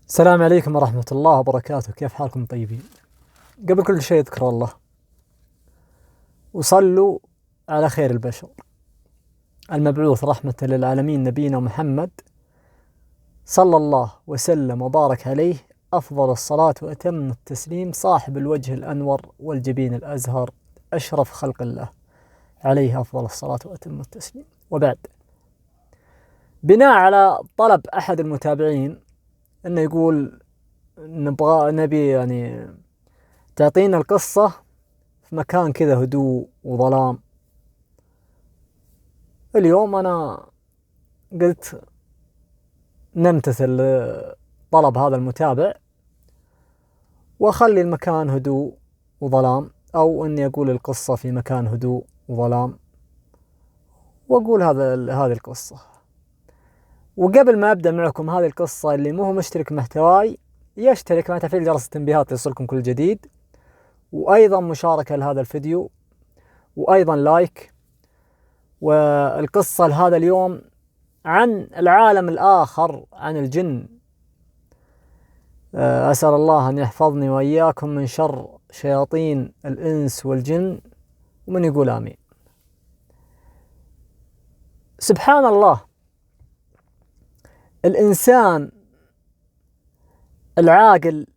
السلام عليكم ورحمة الله وبركاته. كيف حالكم طيبين؟ قبل كل شيء اذكروا الله وصلوا على خير البشر المبعوث رحمة للعالمين نبينا محمد صلى الله وسلم وبارك عليه أفضل الصلاة وأتم التسليم، صاحب الوجه الأنور والجبين الأزهر، أشرف خلق الله، عليه أفضل الصلاة وأتم التسليم. وبعد، بناء على طلب أحد المتابعين انه يقول نبي يعني تعطينا القصة في مكان كذا هدوء وظلام. اليوم انا قلت نمتثل طلب هذا المتابع واخلي المكان هدوء وظلام، او اني اقول القصة في مكان هدوء وظلام واقول هذه القصة. وقبل ما أبدأ معكم هذه القصة، اللي مو مشترك محتواي يشترك مع تفعيل جرس التنبيهات ليصلكم كل جديد، وأيضا مشاركة لهذا الفيديو، وأيضا لايك. والقصة لهذا اليوم عن العالم الآخر، عن الجن. أسأل الله أن يحفظني وإياكم من شر شياطين الإنس والجن، ومن يقول آمين. سبحان الله، الإنسان العاقل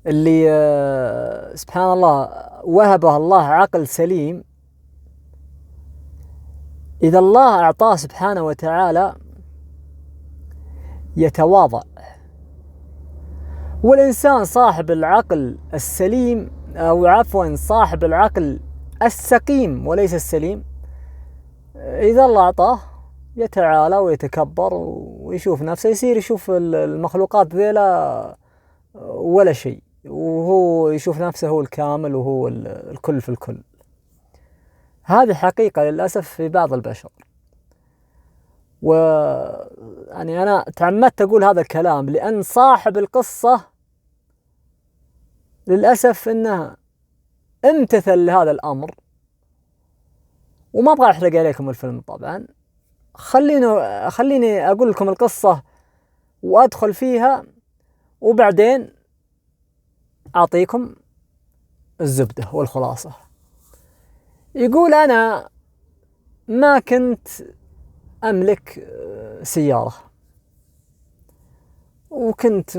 اللي سبحان الله وهبه الله عقل سليم، إذا الله أعطاه سبحانه وتعالى يتواضع. والإنسان صاحب العقل السليم، أو عفوا صاحب العقل السقيم وليس السليم، إذا الله أعطاه يتعالى ويتكبر ويشوف نفسه، يصير يشوف المخلوقات ذيلا ولا شيء، وهو يشوف نفسه هو الكامل وهو الكل في الكل. هذه حقيقة للأسف في بعض البشر. يعني أنا تعمدت أقول هذا الكلام لأن صاحب القصة للأسف إنه امتثل لهذا الأمر. وما أبغى أحرق عليكم الفيلم طبعا، خليني أقول لكم القصة وأدخل فيها، وبعدين أعطيكم الزبدة والخلاصة. يقول أنا ما كنت أملك سيارة، وكنت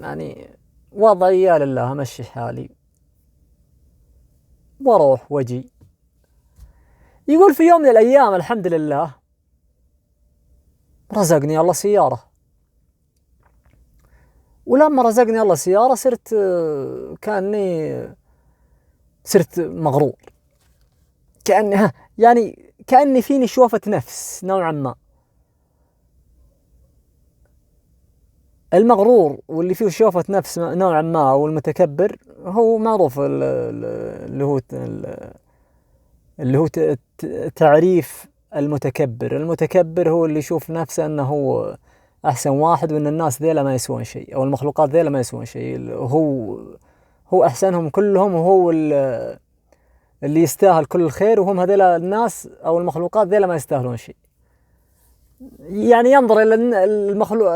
يعني وضعي يا لله أمشي حالي واروح وجي. يقول في يوم من الأيام الحمد لله رزقني الله سيارة، ولما رزقني الله سيارة صرت مغرور، كأني فيني شوفة نفس نوعا ما. المغرور واللي فيه شوفة نفس نوعا ما، والمتكبر هو معروف اللي هو تعريف المتكبر. المتكبر هو اللي يشوف نفسه أنه هو أحسن واحد، وأن الناس ذيلا ما يسوون شيء، أو المخلوقات ذيلا ما يسوون شيء، هو أحسنهم كلهم، وهو اللي يستاهل كل الخير، وهم هذيلا الناس أو المخلوقات ذيلا ما يستاهلون شيء. يعني ينظر إلى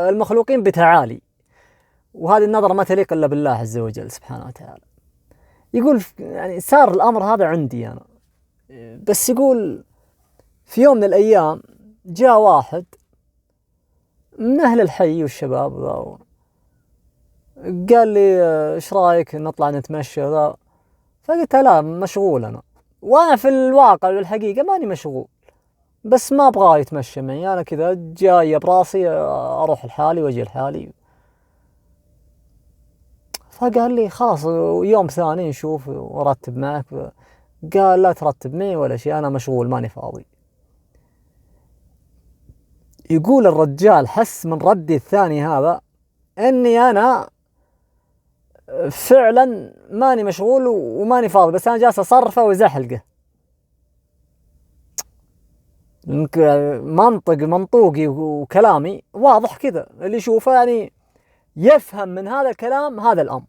المخلوقين بتعالي، وهذه النظرة ما تليق إلا بالله عز وجل سبحانه وتعالى. يقول يعني صار الأمر هذا عندي أنا، بس يقول في يوم من الأيام جاء واحد من أهل الحي والشباب قال لي إيش رأيك نطلع نتمشى ذا؟ فقلت لا، مشغول أنا، وأنا في الواقع والحقيقة ماني مشغول، بس ما أبغاه يتمشى معي، أنا كذا جاي براسي أروح لحالي وأجي لحالي. فقال لي خلاص يوم ثاني نشوف ورتب معك. قال لا ترتب معي ولا شيء، أنا مشغول ماني فاضي. يقول الرجال حس من ردي الثاني هذا أني أنا فعلا ماني مشغول وماني فاضي، بس أنا جالس أصرفه وزحلقه. منطوقي وكلامي واضح كذا، اللي يشوفه يعني يفهم من هذا الكلام هذا الأمر.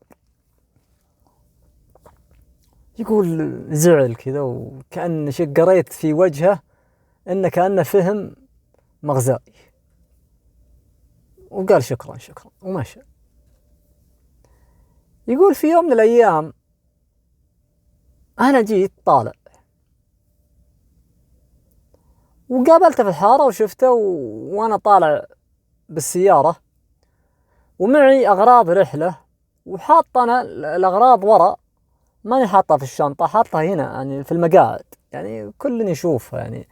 يقول زعل كذا، وكأن قريت في وجهه إنه كأنه فهم مغزائي. وقال شكرا شكرا ومشى. يقول في يوم من الأيام أنا جيت طالع وقابلته في الحارة وشفته وأنا طالع بالسيارة ومعي أغراض رحلة، وحاط أنا الأغراض ورا، ماني حاطها في الشنطة، حاطها هنا يعني في المقاعد، يعني كل يشوفها يعني.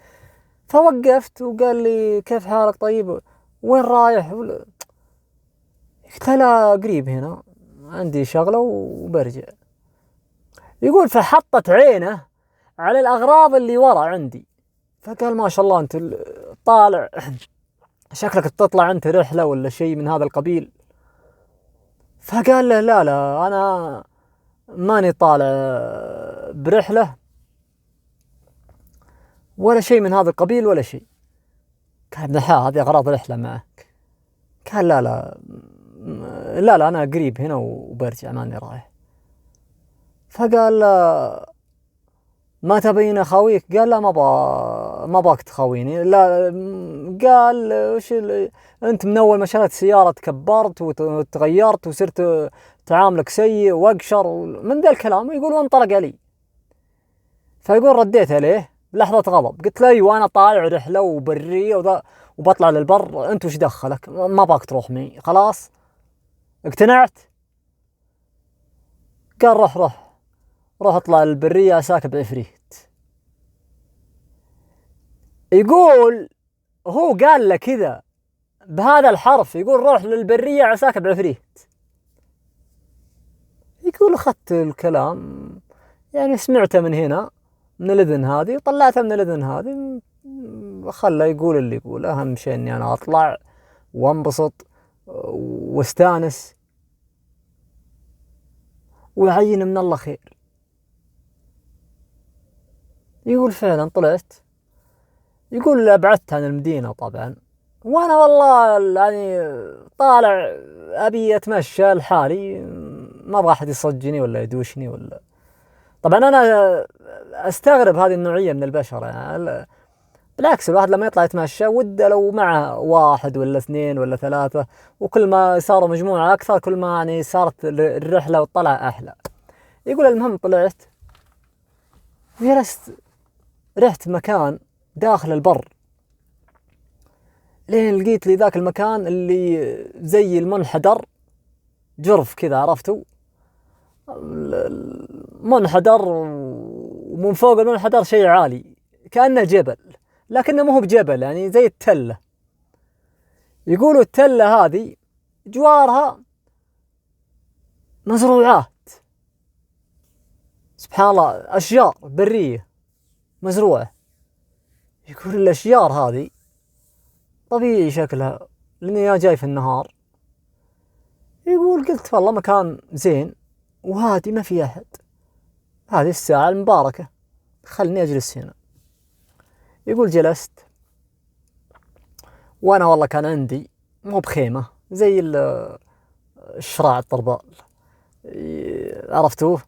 فوقفت وقال لي كيف حالك طيب وين رايح؟ قلت لا قريب هنا عندي شغلة وبرجع. يقول فحطت عينه على الأغراض اللي ورا عندي، فقال ما شاء الله أنت طالع شكلك تطلع أنت رحلة ولا شيء من هذا القبيل. فقال له لا لا أنا ماني طالع برحلة ولا شيء من هذا القبيل ولا شيء. قال ابن الحلال هذه أغراض رحلة معك. قال لا لا لا لا أنا قريب هنا وبرجع ماني رايح. فقال لا ما تبين أخويك؟ قال لا ما باك تخويني. لا قال وش أنت من أول ما شريت سيارة تكبرت وتغيرت وصرت تعاملك سيء وأقشر من ذا الكلام. يقول وانطلق علي. فيقول رديت عليه بلحظة غضب، قلت له أيوة أنا طالع رحلة وبرية وبطلع للبر، أنت وش دخلك؟ ما باك تروح معي خلاص اقتنعت؟ قال روح اطلع للبرية عساك بعفريت. يقول هو قال له كذا بهذا الحرف، يقول روح للبرية عساك بعفريت. يقول أخذت الكلام يعني سمعته من هنا من الأذن هذه وطلعته من الأذن هذه، خله يقول اللي يقول، أهم شيء إني أنا أطلع وانبسط واستانس ويعين من الله خير. يقول فعلا طلعت. يقول أبعدت عن المدينة طبعا، وأنا والله يعني طالع أبي أتمشى لحالي، ما أبغى أحد يصجني ولا يدوشني ولا. طبعا أنا أستغرب هذه النوعية من البشر يعني. بالعكس الواحد لما يطلع يتمشى وده لو معه واحد ولا اثنين ولا ثلاثة، وكل ما صاروا مجموعة أكثر كل ما يعني صارت الرحلة والطلعة أحلى. يقول المهم طلعت وجلست، رحت مكان داخل البر لين لقيت لي ذاك المكان اللي زي المنحدر، جرف كذا عرفتوا منحدر، ومن فوق المنحدر شيء عالي كأنه جبل لكنه مو بجبل يعني زي التلة. يقولوا التلة هذه جوارها مزروعات، سبحان الله أشجار برية مزروعة. يقول الأشجار هذه طبيعي شكلها لأني جاي في النهار. يقول قلت والله مكان زين وهادي ما في أحد، هذه الساعة المباركة خلني أجلس هنا. يقول جلست وأنا والله كان عندي مو بخيمة زي الشراع الطربال عرفتوه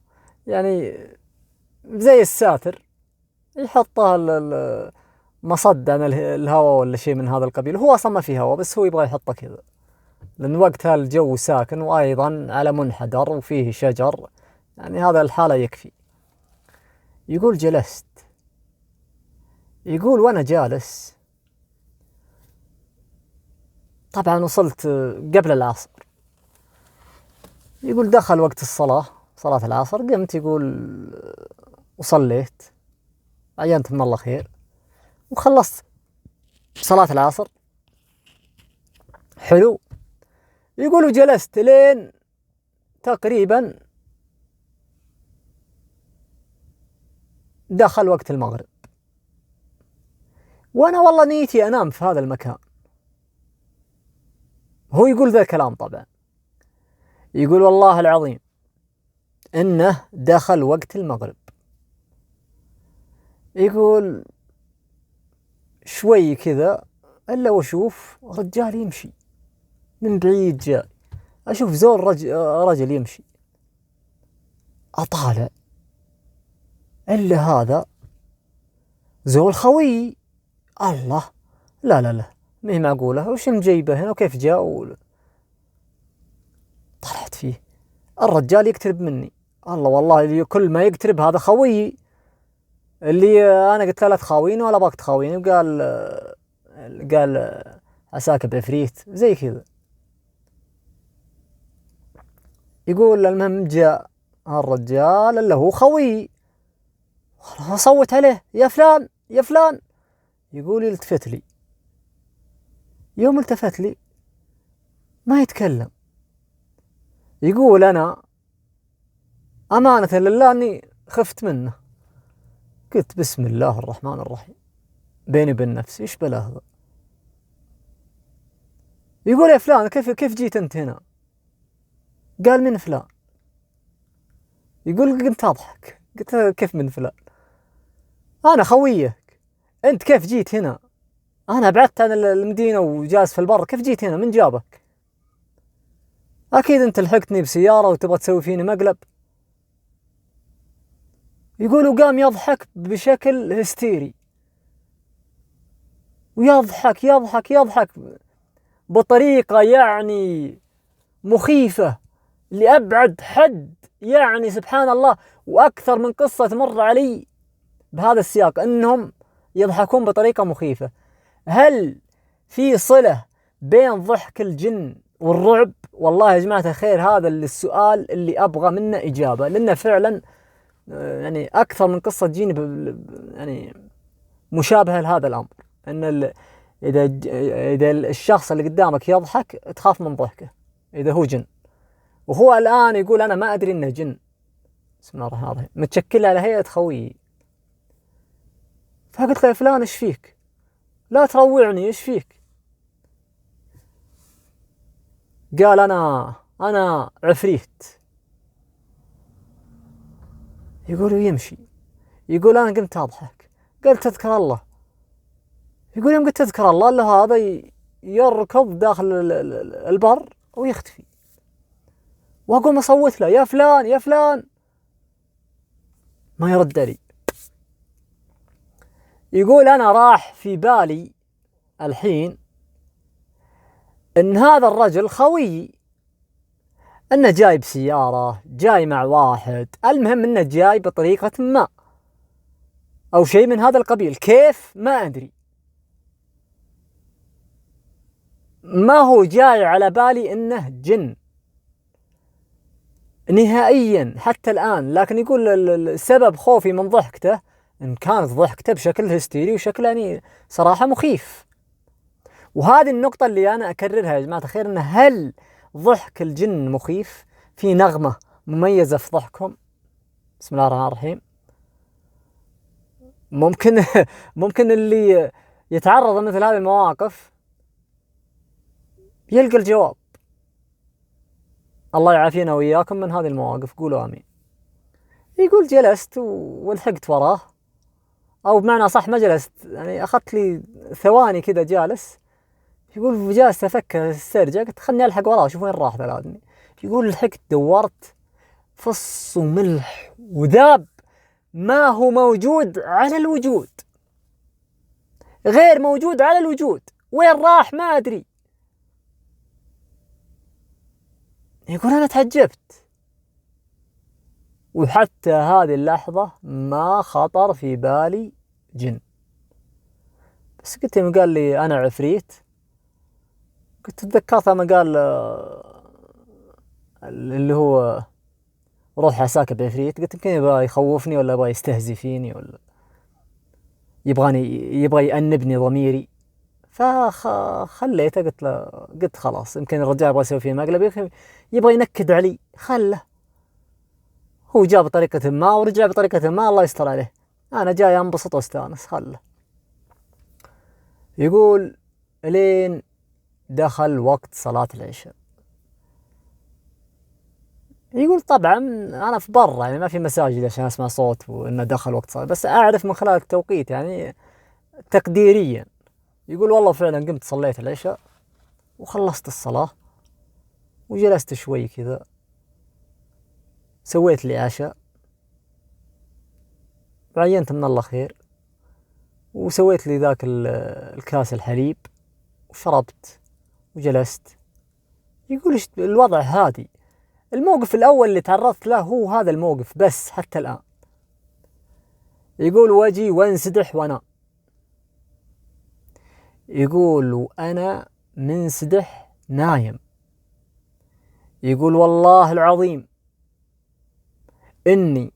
يعني زي الساتر يحطها مصد عن الهواء ولا شيء من هذا القبيل. هو أصلا ما فيه هواء بس هو يبغى يحطه كذا لأن وقتها الجو ساكن وأيضا على منحدر وفيه شجر، يعني هذا الحالة يكفي. يقول جلست. يقول وأنا جالس طبعا وصلت قبل العصر. يقول دخل وقت الصلاة، صلاة العصر، قمت يقول وصليت عينت من الله خير وخلصت صلاة العصر حلو. يقول وجلست لين تقريبا دخل وقت المغرب، وأنا والله نيتي أنام في هذا المكان. هو يقول ذا الكلام طبعا. يقول والله العظيم إنه دخل وقت المغرب. يقول شوي كذا إلا وأشوف رجال يمشي من بعيد جاي، أشوف زول رجل يمشي، أطالع إلا هذا زول خوي. الله لا لا لا ما هي معقولة، وش مجيبه هنا وكيف جاء طلعت فيه الرجال يقترب مني. الله والله اللي كل ما يقترب هذا خويي اللي انا قلت له لا تخاويني ولا باك تخاويني، قال عساك بعفريت زي كذا. يقول المهم جاء هالرجال اللي هو خوي، صوت عليه يا فلان يا فلان. يقول التفت لي، يوم التفت لي ما يتكلم. يقول أنا أمانة لله أني خفت منه، قلت بسم الله الرحمن الرحيم بيني وبين نفسي إيش بلا هذا. يقول يا فلان كيف جيت أنت هنا؟ قال من فلان. يقول قمت أضحك، قلت كيف من فلان؟ أنا خويك، أنت كيف جيت هنا؟ أنا بعدت عن المدينة وجالس في البر، كيف جيت هنا؟ من جابك؟ أكيد أنت لحقتني بسيارة وتبغى تسوي فيني مقلب. يقول وقام يضحك بشكل هستيري، ويضحك يضحك يضحك بطريقة يعني مخيفة لأبعد حد، يعني سبحان الله. وأكثر من قصة تمر علي بهذا السياق أنهم يضحكون بطريقة مخيفة. هل في صلة بين ضحك الجن والرعب؟ والله يا جماعة الخير هذا السؤال اللي أبغى منه إجابة، لأنه فعلا يعني أكثر من قصة تجيني يعني مشابهة لهذا الأمر، أن إذا الشخص اللي قدامك يضحك تخاف من ضحكه إذا هو جن. وهو الآن يقول أنا ما أدري إنه جن، بسم الله الرحمن الرحيم، متشكل على هيئة خويي. فقلت له يا فلان إيش فيك؟ لا تروعني، إيش فيك؟ قال أنا عفريت. يقول يمشي. يقول أنا قمت أضحك، قلت تذكر الله. يقول يوم قلت تذكر الله إلا هذا يركض داخل البر ويختفي، وأقوم أصوت له يا فلان يا فلان، ما يرد لي. يقول أنا راح في بالي الحين إن هذا الرجل خوي، إنه جاي بسيارة، جاي مع واحد، المهم إنه جاي بطريقة ما أو شيء من هذا القبيل، كيف ما أدري. ما هو جاي على بالي إنه جن نهائيا حتى الآن. لكن يقول السبب خوفي من ضحكته إن كانت ضحكته بشكل هستيري وشكل يعني صراحة مخيف. وهذه النقطة اللي أنا أكررها يا جماعة الخير، إن هل ضحك الجن مخيف؟ في نغمة مميزة في ضحكهم، بسم الله الرحمن الرحيم. ممكن اللي يتعرض لمثل هذه المواقف يلقى الجواب. الله يعافينا وإياكم من هذه المواقف، قولوا آمين. يقول جلست ولحقت وراه، أو بمعنى صح ما جلست، يعني أخذت لي ثواني كذا جالس. يقول جالس أفكر استرجع، قلت خلني ألحق وراه شوف وين راح ذا الآدمي. يقول لحقت دورت فص وملح وذاب، ما هو موجود على الوجود، غير موجود على الوجود، وين راح ما أدري. يقول أنا تعجبت، وحتى هذه اللحظة ما خطر في بالي جن. بس قلت يوم قال لي أنا عفريت، قلت تذكرت ما قال اللي هو روح عساك بعفريت، قلت يمكن يبغى يخوفني ولا يبغى يستهزي فيني ولا يبغى يأنبني ضميري. فخليته، قلت خلاص يمكن الرجال يبغى يسوي فيه مقلب، يبغى ينكد علي، خله هو جاء بطريقة ما ورجع بطريقة ما، الله يستر عليه، أنا جاي أنبسط واستانس، خله. يقول لين دخل وقت صلاة العشاء. يقول طبعا أنا في برا يعني ما في مساجد عشان أسمع صوت وإنه دخل وقت صلاة، بس أعرف من خلال التوقيت يعني تقديريا. يقول والله فعلا قمت صليت العشاء وخلصت الصلاة وجلست شوي كذا، سويت لي عشاء وعينت من الله خير، وسويت لي ذاك الكاس الحليب وشربت وجلست. يقول الوضع هادي. الموقف الأول اللي تعرضت له هو هذا الموقف بس حتى الآن. يقول واجي وانسدح وانام. يقول وأنا منسدح نايم. يقول والله العظيم إني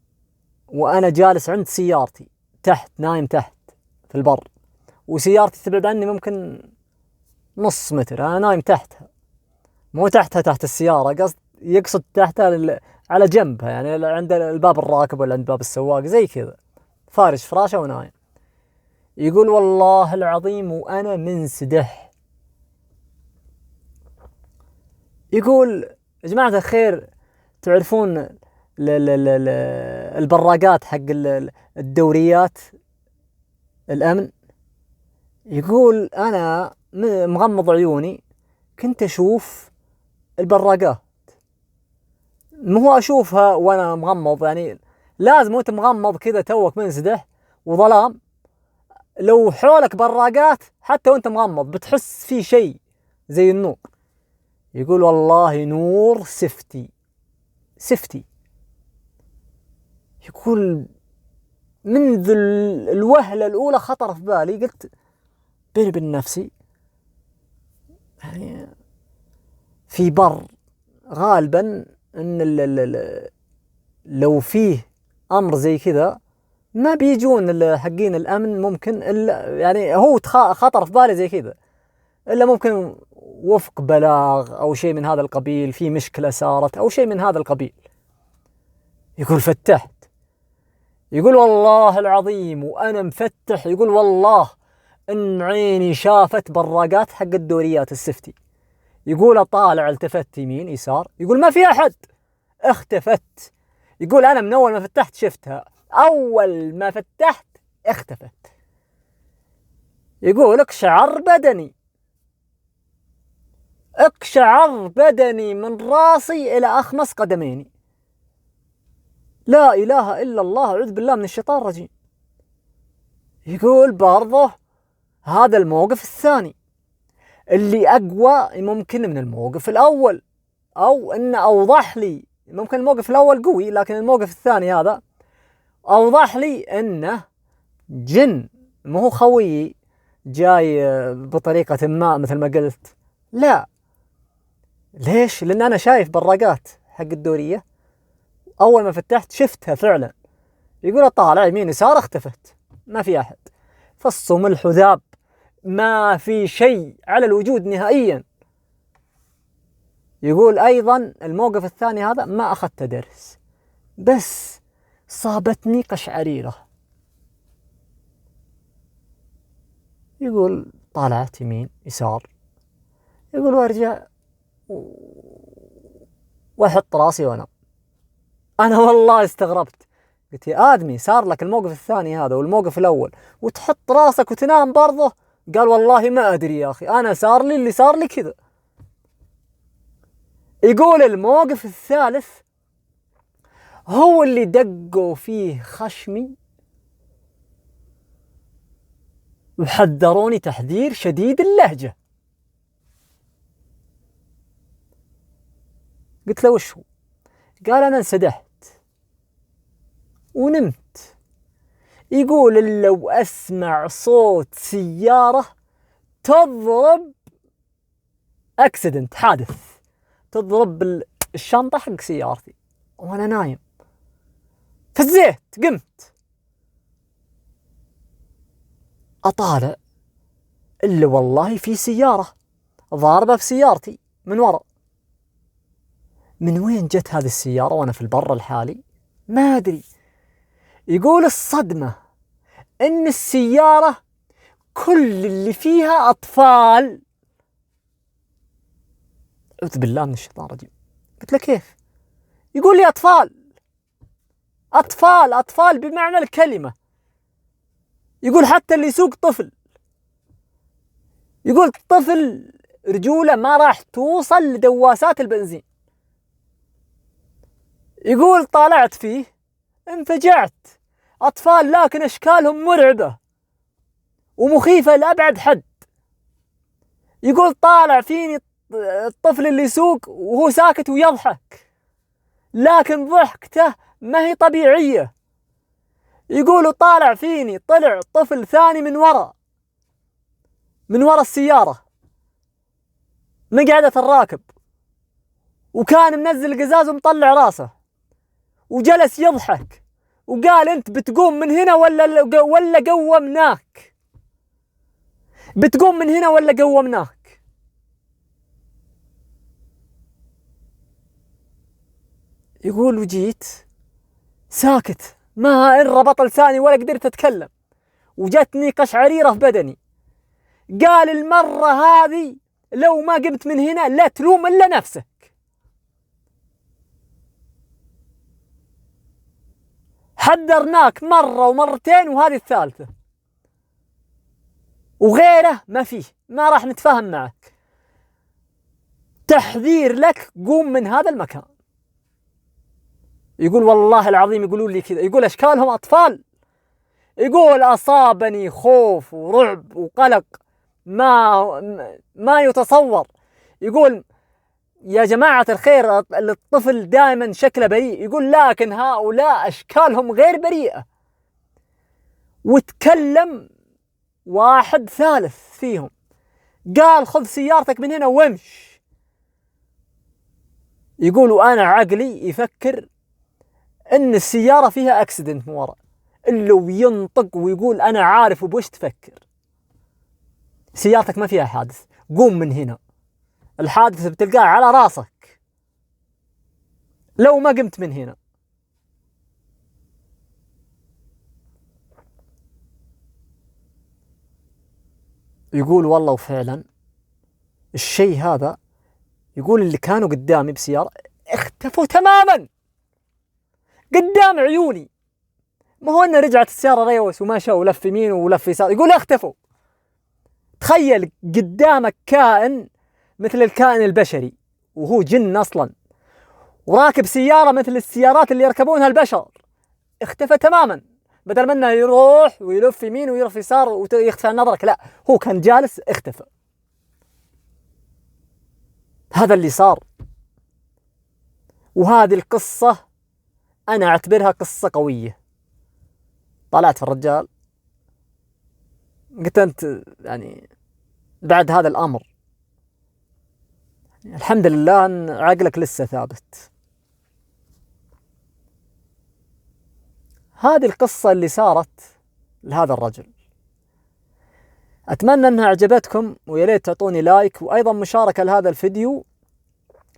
وأنا جالس عند سيارتي تحت، نايم تحت في البر، وسيارتي تبعد عني ممكن نص متر، أنا نايم تحتها، مو تحتها تحت السيارة، يقصد تحتها على جنبها، يعني عند الباب الراكب ولا عند باب السواق زي كذا، فارش فراشه ونايم. يقول والله العظيم وأنا منسدح. يقول يا جماعة الخير، تعرفون البراقات حق الدوريات الأمن؟ يقول أنا مغمض عيوني كنت أشوف البراقات، مو أشوفها وأنا مغمض، يعني لازم وأنت مغمض كذا توك منسدح وظلام، لو حولك براقات حتى وأنت مغمض بتحس في شيء زي النور. يقول والله نور سفتي. يقول منذ الوهلة الأولى خطر في بالي، قلت بيني وبين نفسي يعني في بر غالبا ان لو فيه امر زي كذا ما بيجون حقين الامن، ممكن الا يعني هو خطر في بالي زي كذا، الا ممكن وفق بلاغ او شيء من هذا القبيل، في مشكلة صارت او شيء من هذا القبيل. يقول فتحت. يقول والله العظيم وانا مفتح، يقول والله ان عيني شافت براقات حق الدوريات السفتي. يقول اطالع، التفت يمين يسار، يقول ما في احد، اختفت. يقول انا من اول ما فتحت شفتها، اول ما فتحت اختفت. يقول اقشعر بدني من راسي الى اخمص قدميني. لا اله الا الله، اعوذ بالله من الشيطان الرجيم. يقول برضه هذا الموقف الثاني اللي أقوى ممكن من الموقف الأول، أو إنه أوضح لي، ممكن الموقف الأول قوي لكن الموقف الثاني هذا أوضح لي إنه جن، مو هو خوي جاي بطريقة ما مثل ما قلت. لا، ليش؟ لأن أنا شايف براقات حق الدورية، أول ما فتحت شفتها فعلا. يقول طالع يمين يسار اختفت، ما في أحد، فالصم الحذاب، ما في شيء على الوجود نهائيا. يقول أيضا الموقف الثاني هذا ما أخذت درس، بس صابتني قشعريرة. يقول طالعت يمين يسار، يقول وارجع واحط راسي وانام. أنا والله استغربت، قلت يا آدمي صار لك الموقف الثاني هذا والموقف الأول وتحط راسك وتنام برضه؟ قال والله ما أدري يا أخي، أنا صار لي اللي صار لي كذا. يقول الموقف الثالث هو اللي دقوا فيه خشمي وحذروني تحذير شديد اللهجة. قلت له وش هو؟ قال أنا انسدحت ونمت. يقول لو أسمع صوت سيارة تضرب أكسيدنت، حادث، تضرب الشنطة حق سيارتي وأنا نايم، فزيت قمت أطالع، إلا والله في سيارة ضاربة في سيارتي من وراء. من وين جت هذه السيارة وأنا في البر الحالي؟ ما أدري. يقول الصدمة إن السيارة كل اللي فيها أطفال. أعوذ بالله من الشيطان الرجيم. قلت له كيف؟ يقول لي أطفال بمعنى الكلمة. يقول حتى اللي يسوق طفل. يقول طفل رجوله ما راح توصل لدواسات البنزين. يقول طالعت فيه انفجعت، أطفال لكن أشكالهم مرعبة ومخيفة لأبعد حد. يقول طالع فيني الطفل اللي يسوق وهو ساكت ويضحك، لكن ضحكته ما هي طبيعية. يقول طالع فيني طلع طفل ثاني من وراء السيارة مقعدة الراكب، وكان منزل القزاز ومطلع راسه وجلس يضحك، وقال انت بتقوم من هنا ولا قومناك؟ بتقوم من هنا ولا قومناك؟ يقول وجيت ساكت، ما إن ربط لساني ولا قدرت أتكلم، وجتني قشعريرة في بدني. قال المرة هذه لو ما قمت من هنا لا تلوم إلا نفسك. حذرناك مرة ومرتين وهذه الثالثة، وغيره ما فيه، ما راح نتفاهم معك. تحذير لك، قوم من هذا المكان. يقول والله العظيم يقولون لي كذا، يقول أشكالهم أطفال، يقول أصابني خوف ورعب وقلق ما يتصور. يقول يا جماعة الخير الطفل دائما شكله بريء، يقول لكن هؤلاء أشكالهم غير بريئة. وتكلم واحد ثالث فيهم قال خذ سيارتك من هنا وامش. يقول وأنا عقلي يفكر إن السيارة فيها أكسيدنت من وراء، اللي ينطق ويقول أنا عارف بوش تفكر، سيارتك ما فيها حادث، قوم من هنا، الحادث بتلقاه على راسك لو ما قمت من هنا. يقول والله وفعلا الشيء هذا، يقول اللي كانوا قدامي بسيارة اختفوا تماما قدام عيوني. ما هو أنه رجعت السيارة ريوس ومشى ولف يمين ولف يسار، يقول اختفوا. تخيل قدامك كائن مثل الكائن البشري وهو جن أصلا، وراكب سيارة مثل السيارات اللي يركبونها البشر، اختفى تماما. بدل ما انه يروح ويلف يمين ويلف يسار ويختفى عن نظرك، لا، هو كان جالس اختفى. هذا اللي صار. وهذه القصة أنا أعتبرها قصة قوية. طلعت في الرجال قلت أنت يعني بعد هذا الأمر الحمد لله أن عقلك لسه ثابت. هذه القصة اللي صارت لهذا الرجل. أتمنى أنها أعجبتكم، ويا ريت تعطوني لايك، وأيضا مشاركة لهذا الفيديو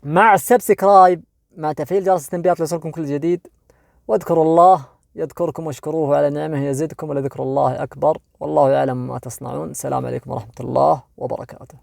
مع السبسكرايب مع تفعيل جرس التنبيهات ليصلكم كل جديد. واذكروا الله يذكركم واشكروه على نعمه يزدكم، ولذكر الله أكبر، والله يعلم ما تصنعون. السلام عليكم ورحمة الله وبركاته.